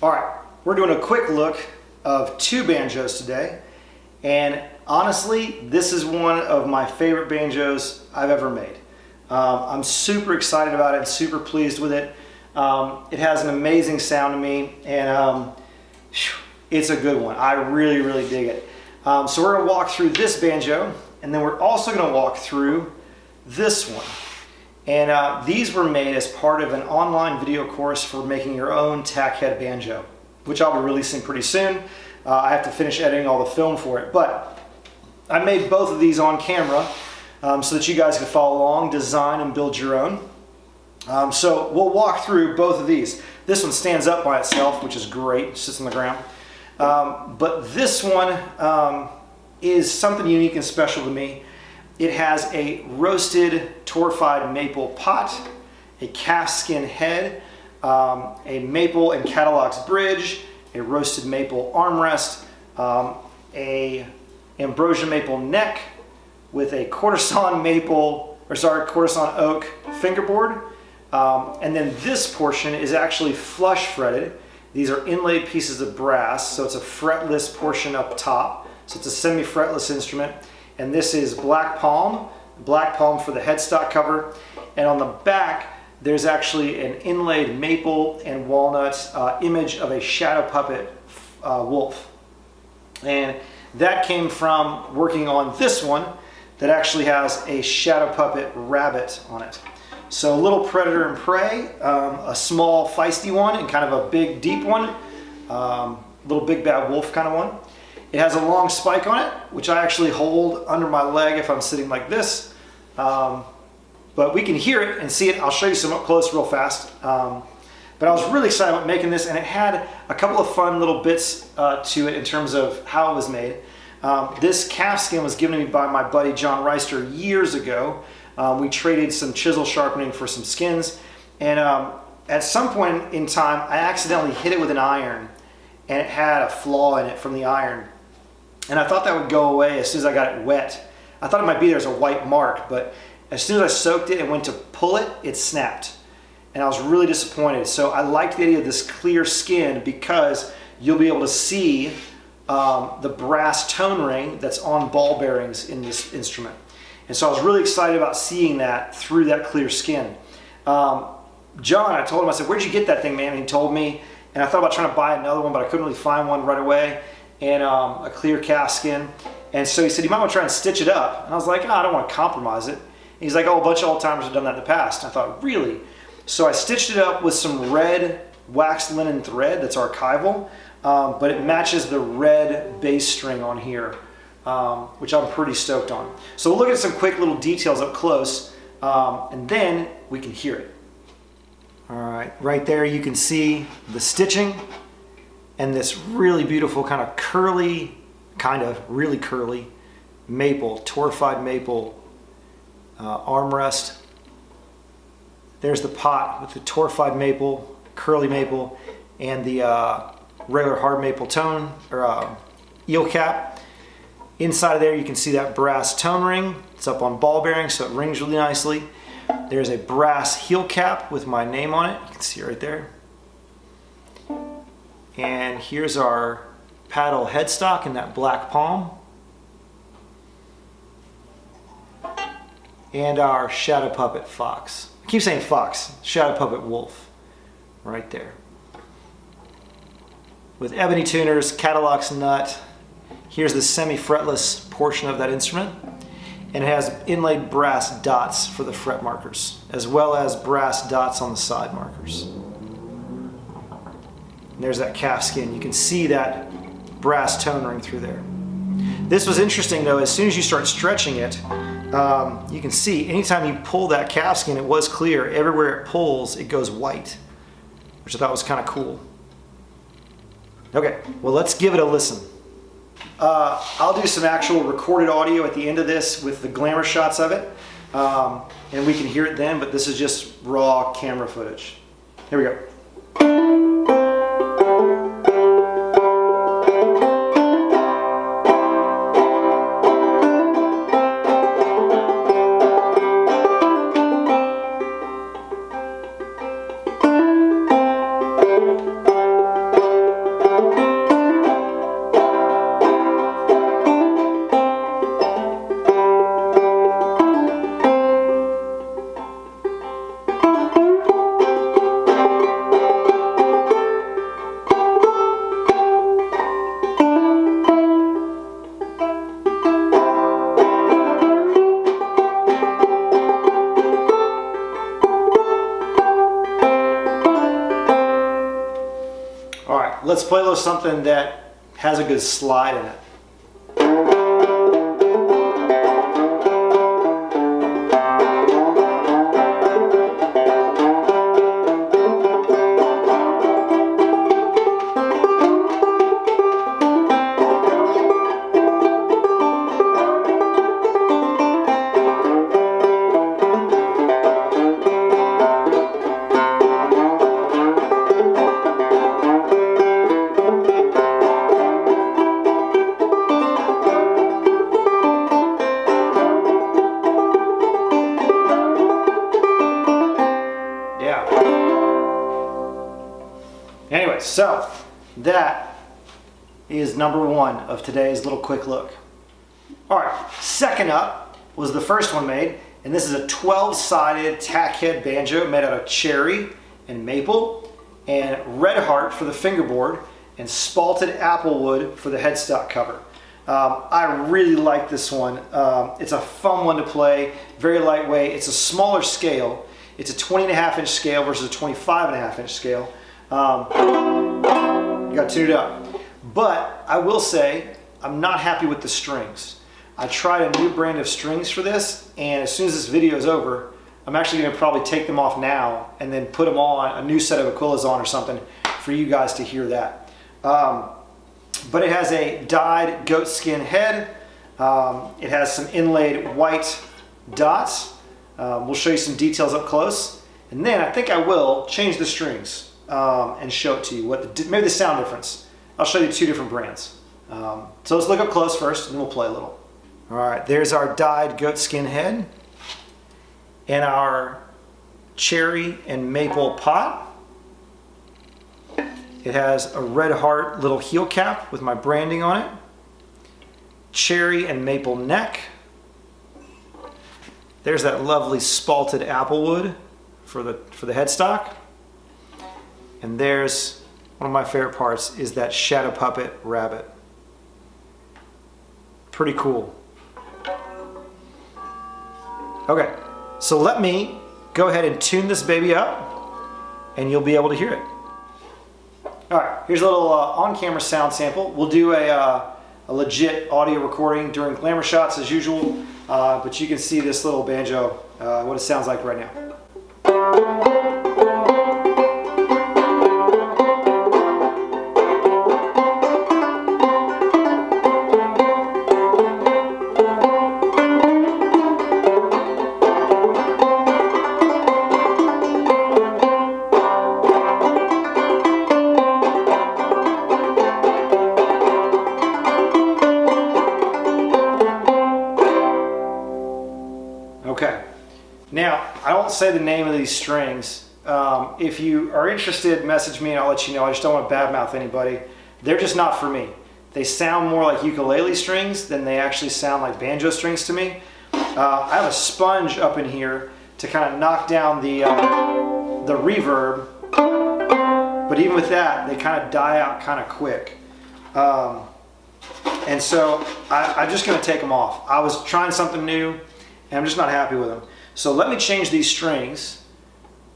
All right, we're doing a quick look of two banjos today, and honestly, this is one of my favorite banjos I've ever made. I'm super excited about it and super pleased with it. It has an amazing sound to me, and it's a good one. I really, really dig it. So we're going to walk through this banjo, and then we're also going to walk through this one. And these were made as part of an online video course for making your own tack head banjo, which I'll be releasing pretty soon. I have to finish editing all the film for it, but I made both of these on camera so that you guys can follow along, design and build your own. So we'll walk through both of these. This one stands up by itself, which is great. It sits on the ground. But this one is something unique and special to me. It has a roasted torrefied maple pot, a calfskin head, a maple and Cadillac's bridge, a roasted maple armrest, a ambrosia maple neck with a courtesan oak fingerboard. And then this portion is actually flush fretted. These are inlaid pieces of brass, so it's a fretless portion up top. So it's a semi-fretless instrument. And this is black palm for the headstock cover. And on the back, there's actually an inlaid maple and walnut image of a shadow puppet wolf. And that came from working on this one that actually has a shadow puppet rabbit on it. So a little predator and prey, a small feisty one, and kind of a big deep one, little big bad wolf kind of one. It has a long spike on it, which I actually hold under my leg if I'm sitting like this. But we can hear it and see it. I'll show you some up close real fast. But I was really excited about making this, and it had a couple of fun little bits to it in terms of how it was made. This calfskin was given to me by my buddy John Reister years ago. We traded some chisel sharpening for some skins, and at some point in time I accidentally hit it with an iron, and it had a flaw in it from the iron, and I thought that would go away as soon as I got it wet. I thought it might be there as a white mark, but as soon as I soaked it and went to pull it, it snapped, and I was really disappointed. So I liked the idea of this clear skin because you'll be able to see the brass tone ring that's on ball bearings in this instrument. And so I was really excited about seeing that through that clear skin. John, I told him, I said, "Where'd you get that thing, man?" And he told me, and I thought about trying to buy another one, but I couldn't really find one right away, and a clear calfskin. And so he said, "You might want to try and stitch it up." And I was like, "Oh, I don't want to compromise it." And he's like, "Oh, a bunch of old timers have done that in the past." And I thought, really? So I stitched it up with some red waxed linen thread that's archival, but it matches the red bass string on here. Which I'm pretty stoked on. So we'll look at some quick little details up close, and then we can hear it. All right, right there you can see the stitching and this really beautiful kind of really curly maple, torrefied maple armrest. There's the pot with the torrefied maple, curly maple, and the regular hard maple tone, or eel cap. Inside of there you can see that brass tone ring. It's up on ball bearings, so it rings really nicely. There's a brass heel cap with my name on it. You can see it right there. And here's our paddle headstock in that black palm. And our shadow puppet fox. I keep saying fox, shadow puppet wolf, right there. With ebony tuners, Cadillac's nut. Here's the semi-fretless portion of that instrument, and it has inlaid brass dots for the fret markers, as well as brass dots on the side markers. And there's that calfskin. You can see that brass tone ring through there. This was interesting though, as soon as you start stretching it, you can see anytime you pull that calfskin, it was clear. Everywhere it pulls, it goes white, which I thought was kind of cool. Okay, well, let's give it a listen. I'll do some actual recorded audio at the end of this with the glamour shots of it, and we can hear it then, but this is just raw camera footage. Here we go. All right, let's play a little something that has a good slide in it. Anyway, so that is number one of today's little quick look. All right, second up was the first one made, and this is a 12-sided tack head banjo made out of cherry and maple, and red heart for the fingerboard, and spalted apple wood for the headstock cover. I really like this one. It's a fun one to play, very lightweight. It's a smaller scale. It's a 20.5-inch scale versus a 25.5-inch scale. You got to tune it up. But I will say, I'm not happy with the strings. I tried a new brand of strings for this, and as soon as this video is over, I'm actually going to probably take them off now and then put them on, a new set of Aquillas on or something for you guys to hear that. But it has a dyed goat skin head. It has some inlaid white dots. We'll show you some details up close. And then I think I will change the strings and show it to you, maybe the sound difference. I'll show you two different brands. So let's look up close first, and then we'll play a little. All right, there's our dyed goat skin head and our cherry and maple pot. It has a red heart little heel cap with my branding on it. Cherry and maple neck. There's that lovely spalted apple wood for the headstock. And there's one of my favorite parts is that shadow puppet rabbit. Pretty cool. Okay, so let me go ahead and tune this baby up and you'll be able to hear it. All right, here's a little on-camera sound sample. We'll do a legit audio recording during glamour shots as usual, but you can see this little banjo, what it sounds like right now. Okay, now I don't say the name of these strings. If you are interested, message me and I'll let you know. I just don't want to badmouth anybody. They're just not for me. They sound more like ukulele strings than they actually sound like banjo strings to me. I have a sponge up in here to kind of knock down the reverb, but even with that, they kind of die out kind of quick. And so I'm just going to take them off. I was trying something new, and I'm just not happy with them. So let me change these strings,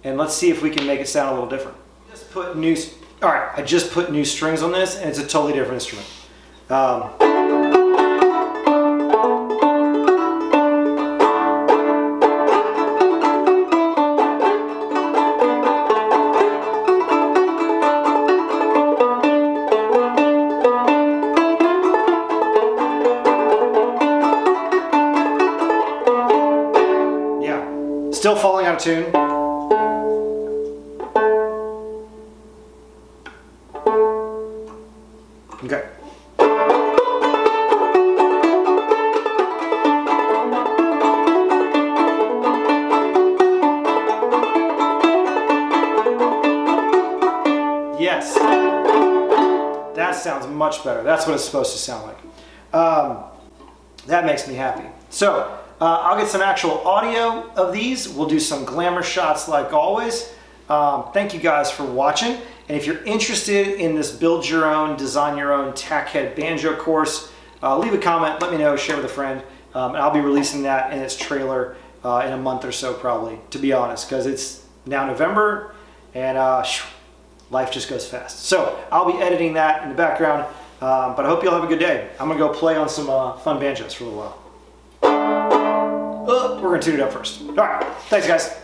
and let's see if we can make it sound a little different. All right, I just put new strings on this, and it's a totally different instrument. Still falling out of tune. Okay. Yes. That sounds much better. That's what it's supposed to sound like. That makes me happy. So I'll get some actual audio of these. We'll do some glamour shots like always. Thank you guys for watching. And if you're interested in this build your own, design your own tack head banjo course, leave a comment, let me know, share with a friend. And I'll be releasing that in its trailer in a month or so probably, to be honest, because it's now November and life just goes fast. So I'll be editing that in the background, but I hope you'll have a good day. I'm gonna go play on some fun banjos for a little while. We're gonna tune it up first. All right, thanks guys.